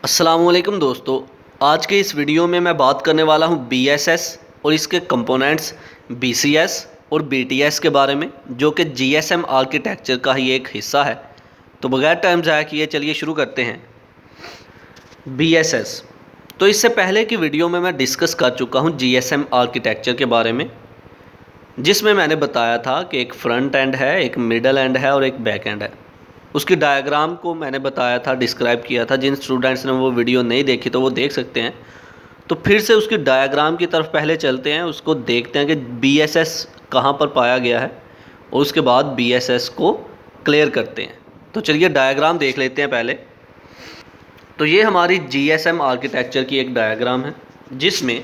अस्सलामुअलैकुम दोस्तों। आज के इस वीडियो में मैं बात करने वाला हूं BSS और इसके कंपोनेंट्स BCS और BTS के बारे में, जो कि GSM आर्किटेक्चर का ही एक हिस्सा है। तो बगैर टाइम ज़ाया किए चलिए शुरू करते हैं। BSS तो इससे पहले की वीडियो में मैं डिस्कस कर चुका हूं GSM आर्किटेक्चर के बारे में, जिसमें मैंने बताया था कि एक फ्रंट एंड है, एक मिडल एंड है और एक बैक एंड है। उसकी डायग्राम को मैंने बताया था, डिस्क्राइब किया था। जिन स्टूडेंट्स ने वो वीडियो नहीं देखी तो वो देख सकते हैं। तो फिर से उसकी डायग्राम की तरफ पहले चलते हैं, उसको देखते हैं कि BSS कहाँ पर पाया गया है और उसके बाद BSS को क्लियर करते हैं। तो चलिए डायग्राम देख लेते हैं पहले। तो ये हमारी GSM आर्किटेक्चर की एक डायग्राम है, जिसमें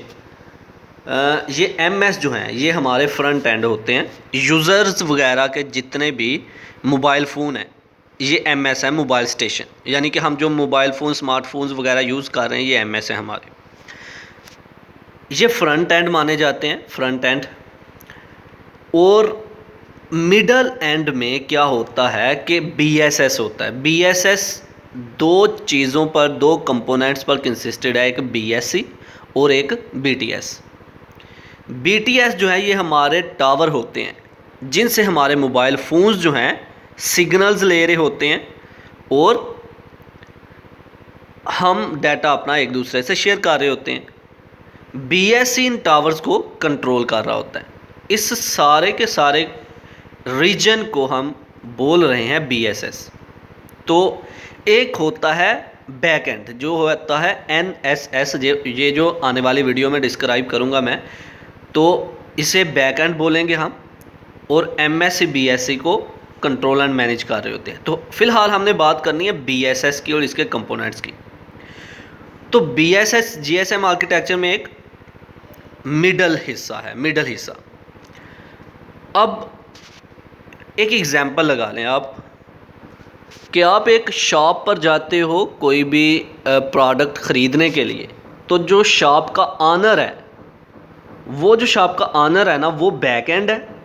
ये MS जो हैं ये हमारे फ्रंट एंड होते हैं। यूज़र्स वगैरह के जितने भी मोबाइल फ़ोन हैं ये MS है, मोबाइल स्टेशन, यानी कि हम जो मोबाइल फ़ोन स्मार्टफोन्स वगैरह यूज़ कर रहे हैं ये MS है हमारे। ये फ्रंट एंड माने जाते हैं, फ्रंट एंड। और मिडल एंड में क्या होता है कि BSS होता है। BSS दो चीज़ों पर, दो कंपोनेंट्स पर कंसिस्टेड है, एक BSC और एक BTS। BTS जो है ये हमारे टावर होते हैं, जिनसे हमारे मोबाइल फ़ोन्स जो हैं सिग्नल्स ले रहे होते हैं और हम डाटा अपना एक दूसरे से शेयर कर रहे होते हैं। BSC इन टावर्स को कंट्रोल कर रहा होता है। इस सारे के सारे रीजन को हम बोल रहे हैं BSS। तो एक होता है बैक एंड, जो होता है NSS। ये जो आने वाली वीडियो में डिस्क्राइब करूँगा मैं, तो इसे बैक एंड बोलेंगे हम। और MSC BSC को कंट्रोल एंड मैनेज कर रहे होते हैं। तो फिलहाल हमने बात करनी है BSS की और इसके कंपोनेंट्स की। तो BSS GSM आर्किटेक्चर में एक मिडल हिस्सा है, मिडल हिस्सा। अब एक एग्जांपल लगा लें आप कि आप एक शॉप पर जाते हो कोई भी प्रोडक्ट ख़रीदने के लिए। तो जो शॉप का ऑनर है, वो जो शॉप का ऑनर है ना, वो बैक एंड है।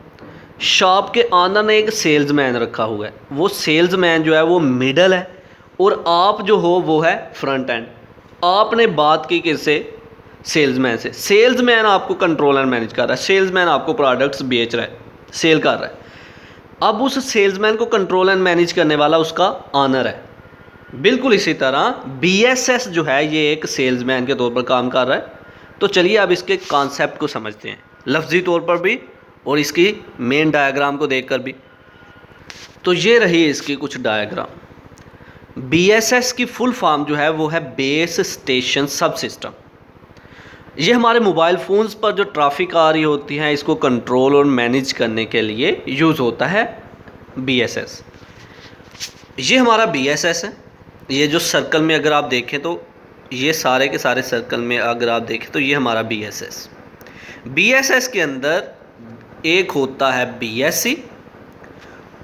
शॉप के ऑनर ने एक सेल्समैन रखा हुआ है, वो सेल्समैन जो है वो मिडल है। और आप जो हो वो है फ्रंट एंड। आपने बात की किससे? सेल्समैन से। सेल्समैन आपको कंट्रोल एंड मैनेज कर रहा है, सेल्समैन आपको प्रोडक्ट्स बेच रहा है, सेल कर रहा है। अब उस सेल्समैन को कंट्रोल एंड मैनेज करने वाला उसका ऑनर है। बिल्कुल इसी तरह BSS जो है ये एक सेल्समैन के तौर पर काम कर रहा है। तो चलिए अब इसके कॉन्सेप्ट को समझते हैं, लफ्ज़ी तौर पर भी और इसकी मेन डायग्राम को देखकर भी। तो ये रही इसकी कुछ डायग्राम। BSS की फुल फॉर्म जो है वो है बेस स्टेशन सब सिस्टम। ये हमारे मोबाइल फ़ोन्स पर जो ट्रैफिक आ रही होती है इसको कंट्रोल और मैनेज करने के लिए यूज़ होता है BSS। ये हमारा BSS है। ये जो सर्कल में अगर आप देखें तो ये सारे के सारे सर्कल में अगर आप देखें तो ये हमारा BSS के अंदर एक होता है BSC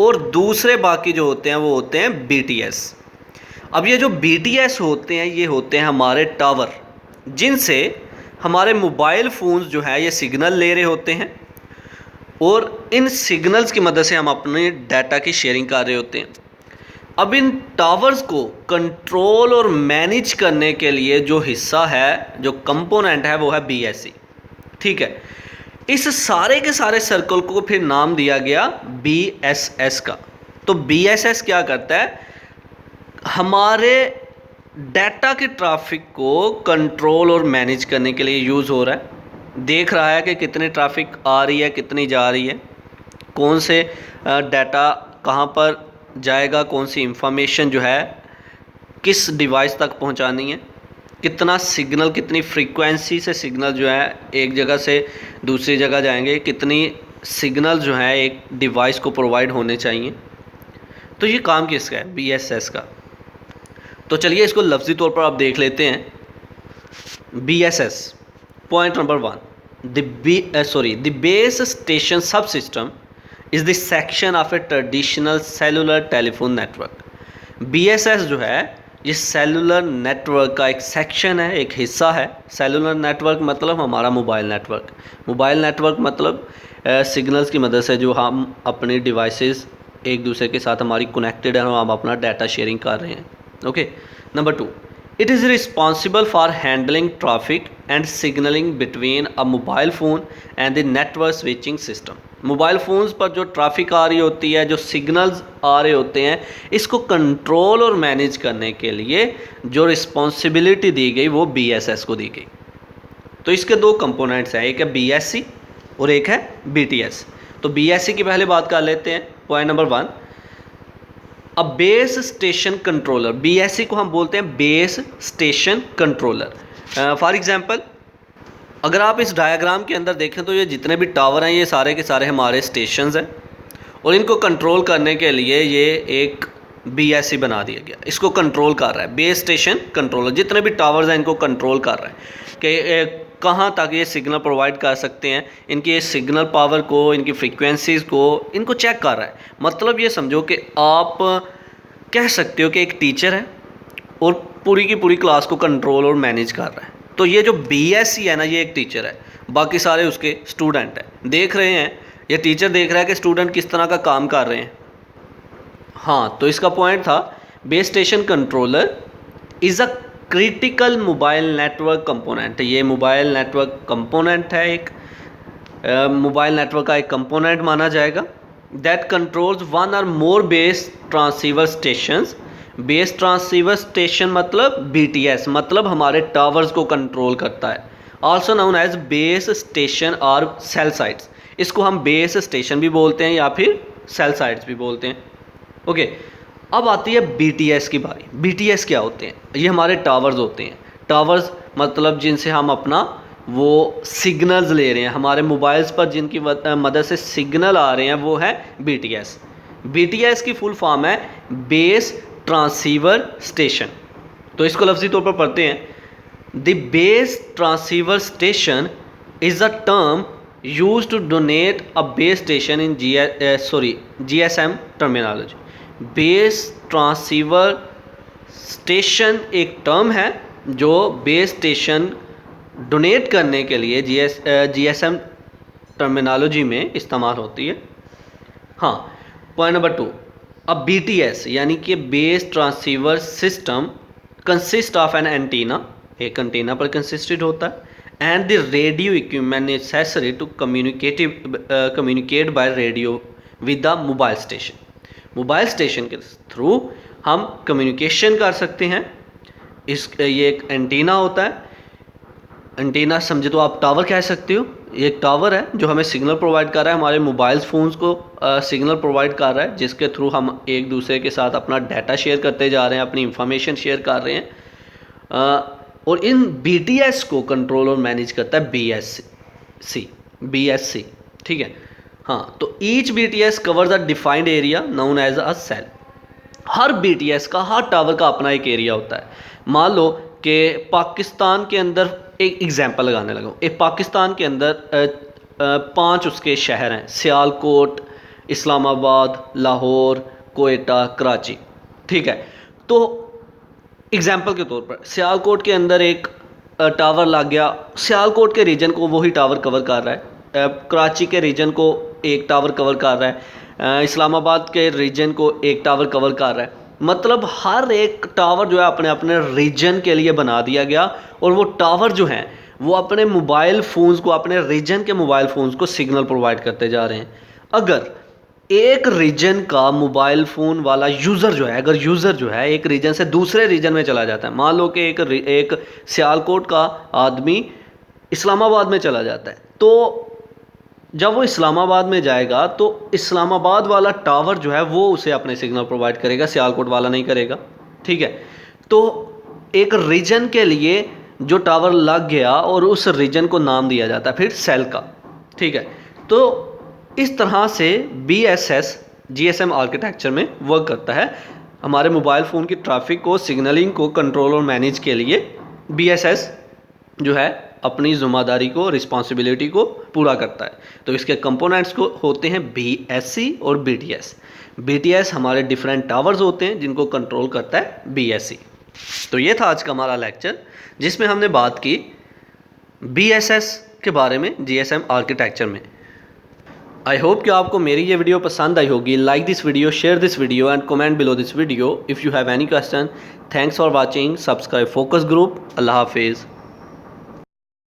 और दूसरे बाकी जो होते हैं वो होते हैं BTS। अब ये जो BTS होते हैं ये होते हैं हमारे टावर, जिनसे हमारे मोबाइल फ़ोन्स जो है ये सिग्नल ले रहे होते हैं और इन सिग्नल्स की मदद से हम अपने डाटा की शेयरिंग कर रहे होते हैं। अब इन टावर्स को कंट्रोल और मैनेज करने के लिए जो हिस्सा है, जो कंपोनेंट है वो है BSC। ठीक है, इस सारे के सारे सर्कल को फिर नाम दिया गया BSS का। तो BSS क्या करता है? हमारे डाटा के ट्रैफिक को कंट्रोल और मैनेज करने के लिए यूज़ हो रहा है। देख रहा है कि कितनी ट्रैफिक आ रही है, कितनी जा रही है, कौन से डाटा कहाँ पर जाएगा, कौन सी इंफॉर्मेशन जो है किस डिवाइस तक पहुंचानी है, कितना सिग्नल, कितनी फ्रीक्वेंसी से सिग्नल जो है एक जगह से दूसरी जगह जाएंगे, कितनी सिग्नल जो है एक डिवाइस को प्रोवाइड होने चाहिए। तो ये काम किसका है? BSS का। तो चलिए इसको लफ्ज़ी तौर पर आप देख लेते हैं। BSS point number 1, the base station subsystem is the section of a traditional cellular telephone network. BSS जो है ये सेलुलर नेटवर्क का एक सेक्शन है, एक हिस्सा है। सेलुलर नेटवर्क मतलब हमारा मोबाइल नेटवर्क। मोबाइल नेटवर्क मतलब सिग्नल्स की मदद से जो हम अपने डिवाइसेस एक दूसरे के साथ हमारी कनेक्टेड है और हम अपना डाटा शेयरिंग कर रहे हैं। Okay. Number 2, it is responsible for handling traffic and signalling between a mobile phone and the network switching system. Mobile phones पर जो ट्रैफिक आ रही होती है, जो सिग्नल्स आ रहे होते हैं, इसको कंट्रोल और मैनेज करने के लिए जो रिस्पॉन्सिबिलिटी दी गई वो BSS को दी गई। तो इसके दो कंपोनेंट्स हैं, एक है BSC और एक है BTS। तो BSC की पहले बात कर लेते हैं। Point number 1, a base station controller. BSC को हम बोलते हैं base station controller. For example, अगर आप इस डायग्राम के अंदर देखें तो ये जितने भी टावर हैं ये सारे के सारे हमारे स्टेशंस हैं और इनको कंट्रोल करने के लिए ये एक BSC बना दिया गया, इसको कंट्रोल कर रहा है बेस स्टेशन कंट्रोलर। जितने भी टावर्स हैं इनको कंट्रोल कर रहा है कि कहाँ तक ये सिग्नल प्रोवाइड कर सकते हैं, इनकी ये सिग्नल पावर को, इनकी फ्रीक्वेंसीज़ को, इनको चेक कर रहा है। मतलब ये समझो कि आप कह सकते हो कि एक टीचर है और पूरी की पूरी क्लास को कंट्रोल और मैनेज कर रहा है। तो ये जो BSC है ना, ये एक टीचर है, बाकी सारे उसके स्टूडेंट हैं। देख रहे हैं, ये टीचर देख रहा है कि स्टूडेंट किस तरह का काम कर रहे हैं। हाँ, तो इसका पॉइंट था base station controller is a critical mobile network component. ये मोबाइल नेटवर्क कंपोनेंट है, एक मोबाइल नेटवर्क का एक कंपोनेंट माना जाएगा। That controls one or more base transceiver stations. Base transceiver station मतलब BTS, मतलब हमारे टावर्स को कंट्रोल करता है। Also known as base station or cell sites. इसको हम बेस स्टेशन भी बोलते हैं या फिर सेल साइट्स भी बोलते हैं। ओके, अब आती है BTS की बारी। BTS क्या होते हैं? ये हमारे टावर्स होते हैं। टावर्स मतलब जिनसे हम अपना वो सिग्नल्स ले रहे हैं, हमारे मोबाइल्स पर जिनकी मदद से सिग्नल आ रहे हैं, वो है BTS। BTS की फुल फॉर्म है बेस ट्रांसीवर स्टेशन। तो इसको लफ्ज़ी तौर पर पढ़ते हैं। The base transceiver station is a term used to donate a base station in GSM terminology। Base transceiver station एक टर्म है जो बेस स्टेशन डोनेट करने के लिए GSM टर्मिनोलॉजी में इस्तेमाल होती है। हाँ, पॉइंट नंबर 2, अब BTS यानी कि base transceiver system consist of an antenna, एक एंटीना पर कंसिस्टेड होता है, and the radio equipment necessary to communicate by radio with the mobile station. Mobile station के थ्रू हम कम्युनिकेशन कर सकते हैं। ये एक एंटीना होता है। एंटीना समझे तो आप टावर कह सकते हो। ये एक टावर है जो हमें सिग्नल प्रोवाइड कर रहा है, हमारे मोबाइल फ़ोन्स को सिग्नल प्रोवाइड कर रहा है, जिसके थ्रू हम एक दूसरे के साथ अपना डाटा शेयर करते जा रहे हैं, अपनी इंफॉर्मेशन शेयर कर रहे हैं। और इन BTS को कंट्रोल और मैनेज करता है BSC। ठीक है। हाँ, तो each BTS covers a defined area known as a cell. हर BTS का, हर टावर का अपना एक एरिया होता है। मान लो कि पाकिस्तान के अंदर, एक एग्जांपल लगाने लगा, एक पाकिस्तान के अंदर 5 उसके शहर हैं, सियालकोट, इस्लामाबाद, लाहौर, कोयटा, कराची। ठीक है। तो एग्जाम्पल के तौर पर सियालकोट के अंदर एक टावर लग गया, सियालकोट के रीजन को वही टावर कवर कर रहा है। कराची के रीजन को एक टावर कवर कर रहा है, इस्लामाबाद के रीजन को एक टावर कवर कर रहा है। मतलब हर एक टावर जो है अपने अपने रीजन के लिए बना दिया गया, और वो टावर जो हैं वो अपने मोबाइल फ़ोन्स को, अपने रीजन के मोबाइल फ़ोन्स को सिग्नल प्रोवाइड करते जा रहे हैं। अगर एक रीजन का मोबाइल फ़ोन वाला यूज़र जो है, अगर यूज़र जो है एक रीजन से दूसरे रीजन में चला जाता है, मान लो कि एक सियालकोट का आदमी इस्लामाबाद में चला जाता है, तो जब वो इस्लामाबाद में जाएगा तो इस्लामाबाद वाला टावर जो है वो उसे अपने सिग्नल प्रोवाइड करेगा, सियालकोट वाला नहीं करेगा। ठीक है। तो एक रीजन के लिए जो टावर लग गया और उस रीजन को नाम दिया जाता है फिर सेल का। ठीक है। तो इस तरह से BSS GSM आर्किटेक्चर में वर्क करता है। हमारे मोबाइल फ़ोन की ट्रैफिक को, सिग्नलिंग को कंट्रोल और मैनेज के लिए BSS जो है अपनी ज़िम्मेदारी को, रिस्पॉन्सिबिलिटी को पूरा करता है। तो इसके कंपोनेंट्स को होते हैं BSC और BTS। BTS हमारे डिफरेंट टावर्स होते हैं जिनको कंट्रोल करता है BSC। तो ये था आज का हमारा लेक्चर, जिसमें हमने बात की BSS के बारे में GSM आर्किटेक्चर में। आई होप कि आपको मेरी ये वीडियो पसंद आई होगी। Like this video, share this video and comment below this video if you have any question. Thanks for watching. Subscribe focus group. अल्लाह हाफिज़।